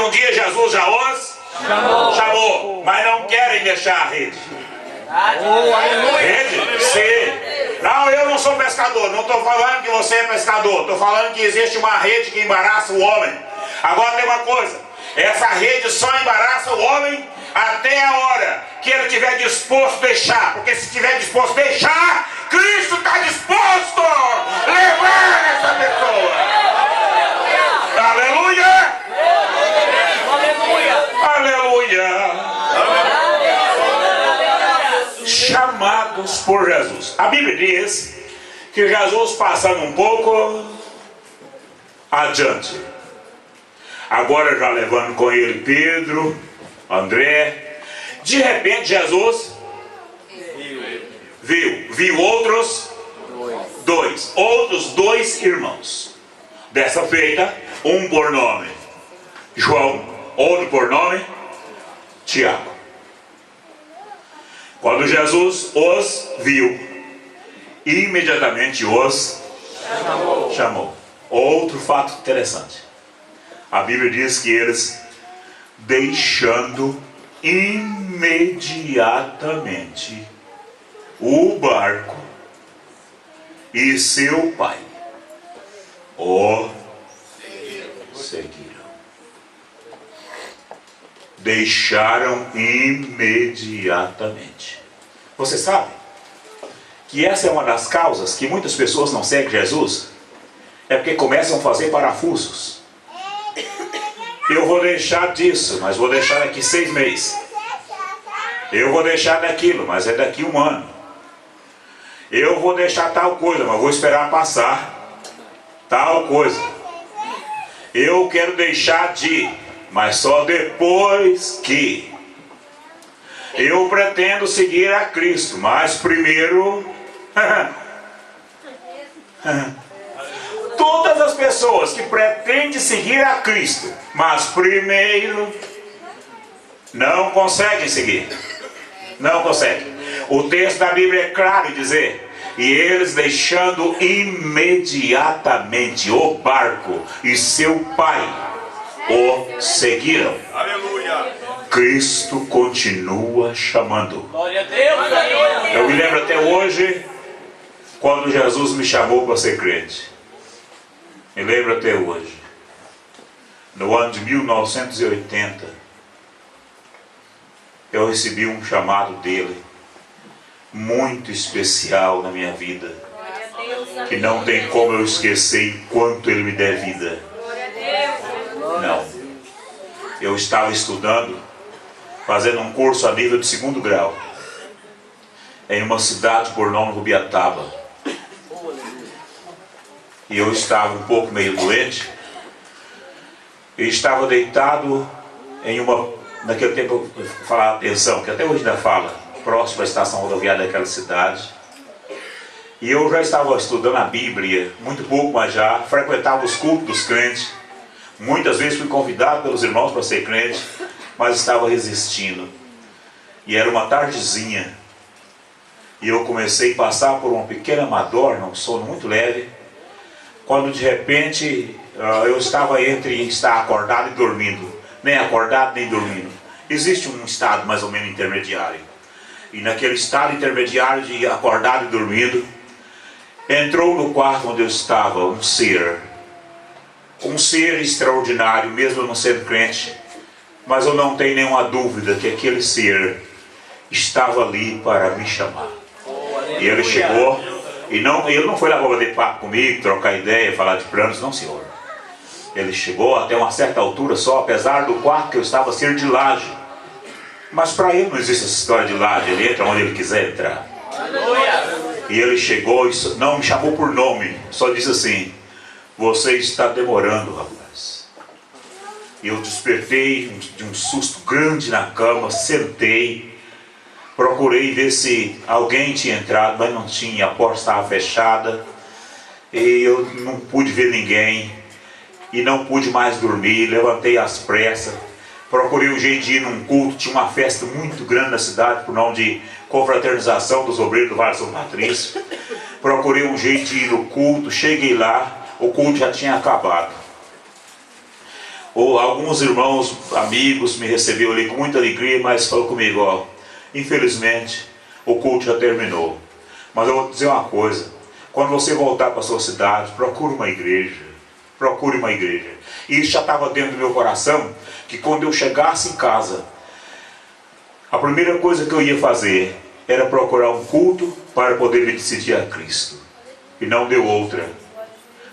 um dia Jesus já os chamou, mas não querem deixar a rede. Rede? Sim. Não, eu não sou pescador. Não estou falando que você é pescador. Estou falando que existe uma rede que embaraça o homem. Agora tem uma coisa. Essa rede só embaraça o homem até a hora que ele estiver disposto a deixar. Porque se estiver disposto a deixar, Cristo está disposto a levar essa pessoa. Aleluia! Aleluia! Chamados por Jesus. A Bíblia diz que Jesus, passando um pouco adiante, agora já levando com ele Pedro, André, de repente Jesus viu outros dois irmãos. Dessa feita, um por nome João, outro por nome Tiago. Quando Jesus os viu, imediatamente os chamou. Outro fato interessante. A Bíblia diz que eles, deixando imediatamente o barco e seu pai, o seguiram. Deixaram imediatamente. Você sabe que essa é uma das causas que muitas pessoas não seguem Jesus? É porque começam a fazer parafusos. Eu vou deixar disso, mas vou deixar daqui 6 meses. Eu vou deixar daquilo, mas é daqui 1 ano. Eu vou deixar tal coisa, mas vou esperar passar tal coisa. Eu quero deixar de, mas só depois que. Eu pretendo seguir a Cristo, mas primeiro... Todas as pessoas que pretendem seguir a Cristo, mas primeiro não conseguem seguir. Não conseguem. O texto da Bíblia é claro em dizer: e eles, deixando imediatamente o barco e seu pai, o seguiram. Aleluia. Cristo continua chamando. Glória a Deus. Eu me lembro até hoje, quando Jesus me chamou para ser crente. Me lembro até hoje. No ano de 1980, eu recebi um chamado dele, muito especial na minha vida, que não tem como eu esquecer quanto ele me der vida. Não. Eu estava estudando, fazendo um curso a nível de 2º grau, em uma cidade por nome Rubiataba. E eu estava um pouco meio doente, e estava deitado em uma, naquele tempo eu falava atenção, que até hoje ainda fala, próximo à estação rodoviária daquela cidade. E eu já estava estudando a Bíblia, muito pouco, mas já frequentava os cultos dos crentes. Muitas vezes fui convidado pelos irmãos para ser crente, mas estava resistindo. E era uma tardezinha, e eu comecei a passar por uma pequena madorna, um sono muito leve, quando de repente eu estava entre estar acordado e dormindo. Nem acordado nem dormindo. Existe um estado mais ou menos intermediário. E naquele estado intermediário de acordado e dormindo, entrou no quarto onde eu estava um ser extraordinário, mesmo eu não sendo crente, mas eu não tenho nenhuma dúvida que aquele ser estava ali para me chamar. E ele chegou, e ele não foi lá para bater papo comigo, trocar ideia, falar de planos, não, senhor. Ele chegou até uma certa altura só, apesar do quarto que eu estava ser de laje. Mas para ele não existe essa história de laje, ele entra onde ele quiser entrar. E ele chegou e não me chamou por nome, só disse assim: você está demorando, rapaz. E eu despertei de um susto grande na cama, sentei, procurei ver se alguém tinha entrado, mas não tinha, a porta estava fechada, e eu não pude ver ninguém, e não pude mais dormir. Levantei às pressas, procurei um jeito de ir num culto. Tinha uma festa muito grande na cidade, por nome de Confraternização dos Obreiros do Vale São Patrício. Procurei um jeito de ir no culto, cheguei lá, o culto já tinha acabado. Ou alguns irmãos, amigos me recebeu ali com muita alegria, mas falou comigo, ó, infelizmente o culto já terminou. Mas eu vou dizer uma coisa, quando você voltar para a sua cidade, procure uma igreja. Procure uma igreja. E isso já estava dentro do meu coração, que quando eu chegasse em casa, a primeira coisa que eu ia fazer era procurar um culto para poder me decidir a Cristo. E não deu outra.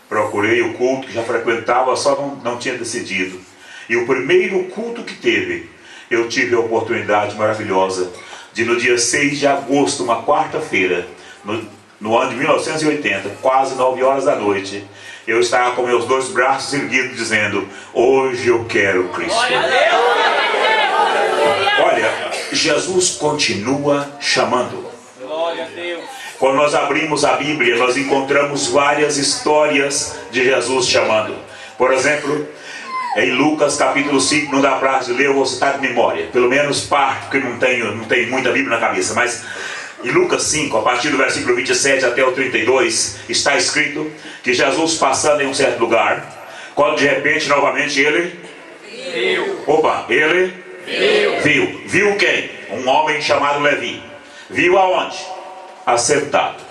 Procurei o culto que já frequentava, só não tinha decidido. E o primeiro culto que teve, eu tive a oportunidade maravilhosa de, no dia 6 de agosto, uma quarta-feira, no ano de 1980, quase 9 horas da noite, eu estava com meus 2 braços erguidos dizendo, hoje eu quero Cristo. Olha, Jesus continua chamando. Glória a Deus. Quando nós abrimos a Bíblia, nós encontramos várias histórias de Jesus chamando. Por exemplo, em Lucas capítulo 5, não dá para ler, eu vou citar de memória. Pelo menos parte, porque não tenho muita Bíblia na cabeça. Mas em Lucas 5, a partir do versículo 27 até o 32, está escrito que Jesus passando em um certo lugar, quando de repente, novamente, ele viu. Viu quem? Um homem chamado Levi. Viu aonde? Assentado.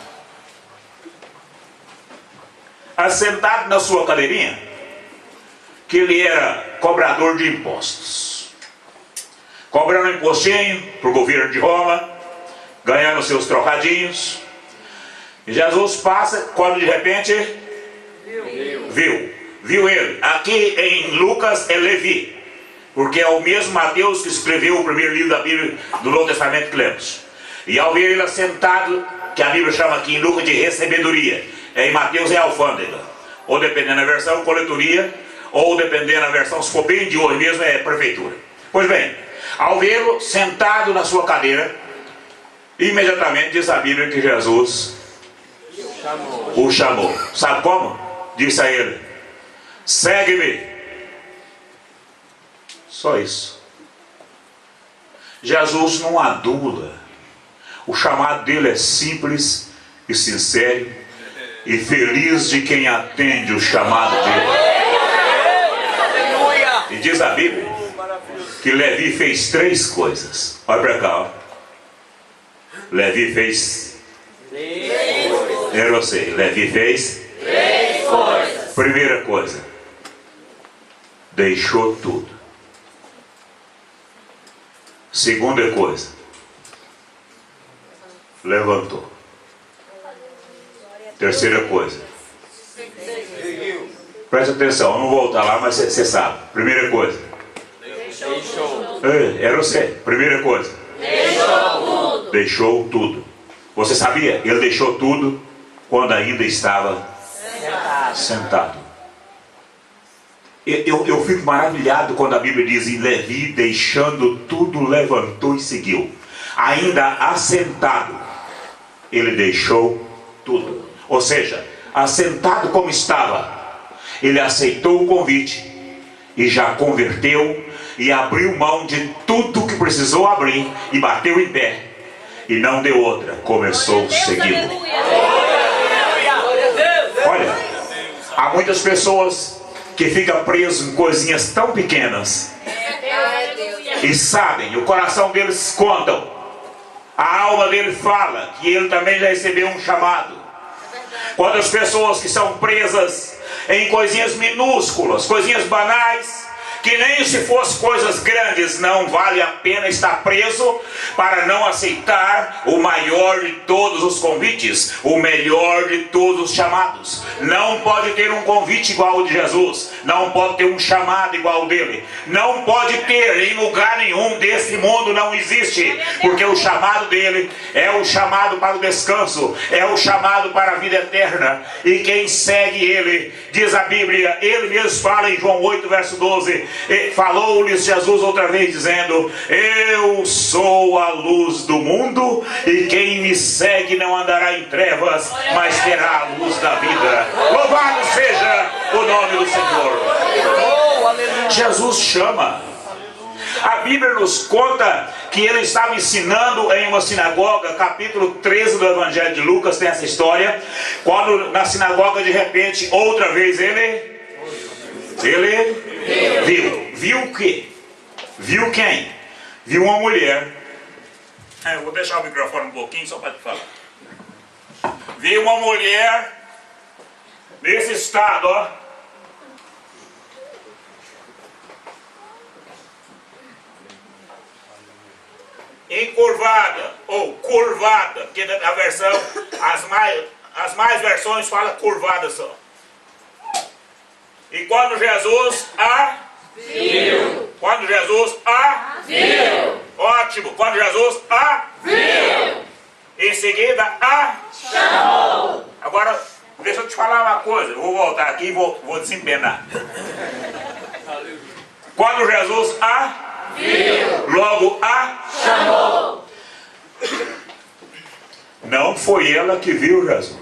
Assentado na sua cadeirinha, que ele era cobrador de impostos. Cobrando impostinho para o governo de Roma, ganhando seus trocadinhos. E Jesus passa, quando de repente viu ele. Aqui em Lucas é Levi, porque é o mesmo Mateus que escreveu o primeiro livro da Bíblia do Novo Testamento que lemos. E ao ver ele assentado, que a Bíblia chama aqui em Lucas de recebedoria, em Mateus é alfândega, ou dependendo da versão, coletoria, ou dependendo da versão, se for bem de hoje mesmo, é prefeitura. Pois bem, ao vê-lo sentado na sua cadeira, imediatamente diz a Bíblia que Jesus o chamou. Sabe como? Disse a ele, segue-me. Só isso. Jesus não adula. O chamado dele é simples e sincero, e feliz de quem atende o chamado dele. E diz a Bíblia que Levi fez 3 coisas. Olha para cá, ó. Levi fez 3 coisas. Eu sei, Levi fez 3 coisas. Primeira coisa, deixou tudo. Segunda coisa, levantou. Terceira coisa, presta atenção, eu não vou voltar lá, mas você sabe. Primeira coisa, deixou. Era você. Primeira coisa, deixou tudo. Você sabia? Ele deixou tudo quando ainda estava sentado. Eu fico maravilhado quando a Bíblia diz, e Levi, deixando tudo, levantou e seguiu. Ainda assentado, ele deixou tudo. Ou seja, assentado como estava, ele aceitou o convite e já converteu e abriu mão de tudo que precisou abrir e bateu em pé e não deu outra, começou a segui-lo. Olha, há muitas pessoas que ficam presos em coisinhas tão pequenas e sabem, o coração deles contam, a alma dele fala que ele também já recebeu um chamado. Quantas pessoas que são presas em coisinhas minúsculas, coisinhas banais, que nem se fosse coisas grandes, não vale a pena estar preso para não aceitar o maior de todos os convites, o melhor de todos os chamados. Não pode ter um convite igual ao de Jesus, não pode ter um chamado igual ao dele, não pode ter em lugar nenhum desse mundo, não existe, porque o chamado dele é o chamado para o descanso, é o chamado para a vida eterna, e quem segue ele, diz a Bíblia, ele mesmo fala em João 8 verso 12, falou-lhes Jesus outra vez dizendo, eu sou a luz do mundo, e quem me segue não andará em trevas, mas terá a luz da vida. Louvado seja o nome do Senhor. Jesus chama. A Bíblia nos conta que ele estava ensinando em uma sinagoga, capítulo 13 do Evangelho de Lucas tem essa história, quando na sinagoga de repente outra vez ele Ele viu. Viu o quê? Viu quem? Viu uma mulher. Eu vou deixar o microfone um pouquinho só para te falar. Viu uma mulher nesse estado, ó. Encurvada ou curvada, porque a versão, as mais versões falam curvada só. E quando Jesus a viu. Quando Jesus a viu. Ótimo. Quando Jesus a viu. Em seguida a chamou. Agora, deixa eu te falar uma coisa. Eu vou voltar aqui e vou desempenar. Quando Jesus a viu. Logo a chamou. Não foi ela que viu Jesus.